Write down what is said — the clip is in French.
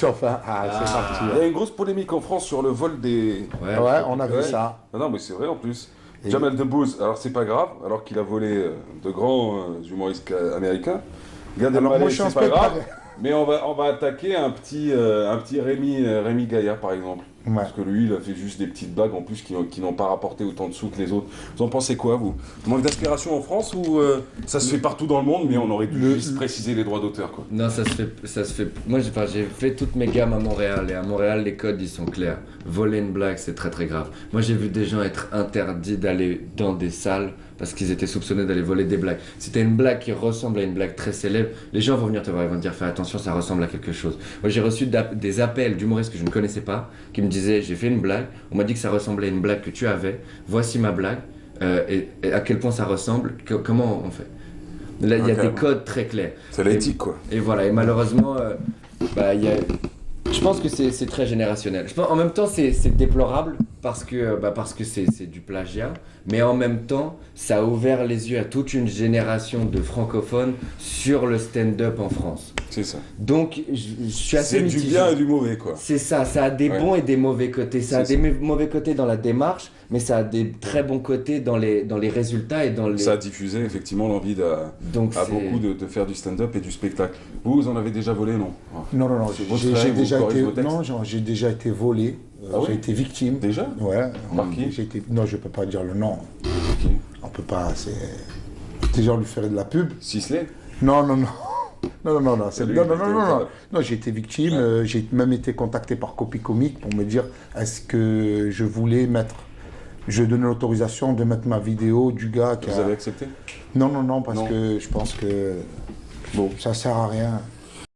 Enfin, c'est parti. Il y a une grosse polémique en France sur le vol des... Ouais, on a vu ça. Non, mais c'est vrai en plus. Et- Jamel Debbouze, alors c'est pas grave, alors qu'il a volé de grands humoristes américains. Gad Alors, moi, Elmaleh, je suis un c'est pas grave, spectacle. mais on va attaquer un petit Rémi Gaillard par exemple. Ouais. Parce que lui, il a fait juste des petites blagues en plus qui n'ont pas rapporté autant de sous que les autres. Vous en pensez quoi, vous? Manque d'aspiration en France ou ça se fait partout dans le monde, mais on aurait dû juste préciser les droits d'auteur, quoi. Non, ça se fait. Moi, j'ai fait toutes mes gammes à Montréal, et à Montréal, les codes, ils sont clairs. Voler une blague, c'est très très grave. Moi, j'ai vu des gens être interdits d'aller dans des salles parce qu'ils étaient soupçonnés d'aller voler des blagues. Si t'as une blague qui ressemble à une blague très célèbre, les gens vont venir te voir, ils vont te dire fais attention, ça ressemble à quelque chose. Moi, j'ai reçu des appels d'humoristes que je ne connaissais pas, qui me disaient j'ai fait une blague, on m'a dit que ça ressemblait à une blague que tu avais, voici ma blague, et à quel point ça ressemble, comment on fait. Là, il y a des codes très clairs. C'est l'éthique, quoi. Et voilà, et malheureusement, il y a... je pense que c'est très générationnel. En même temps, c'est déplorable parce que c'est du plagiat, mais en même temps, ça a ouvert les yeux à toute une génération de francophones sur le stand-up en France. C'est ça. Donc, je suis assez C'est du mitigé. bien et du mauvais, quoi. C'est ça a des bons et des mauvais côtés. Ça a des mauvais côtés dans la démarche, mais ça a des très bons côtés dans les résultats et dans les... Ça a diffusé effectivement l'envie à beaucoup de faire du stand-up et du spectacle. Vous en avez déjà volé, non? Non, C'est votre j'ai rêve, déjà vous corrigez été, vos textes? non, j'ai déjà été volé. Ah oui? J'ai été victime. Déjà? Ouais. Par qui? Non, je peux pas dire le nom. Ok. On peut pas. C'est déjà lui faire de la pub. Sisley? Non, non, non. Non, non, non, C'est lui non, qui non, était non, au non, non. cadre. Non, j'ai été victime. J'ai même été contacté par Copy Comique pour me dire est-ce que je voulais mettre. Je donnais l'autorisation de mettre ma vidéo du gars qui Vous a. avez accepté? Non, non, non, parce Non. que je pense que. Bon, ça sert à rien.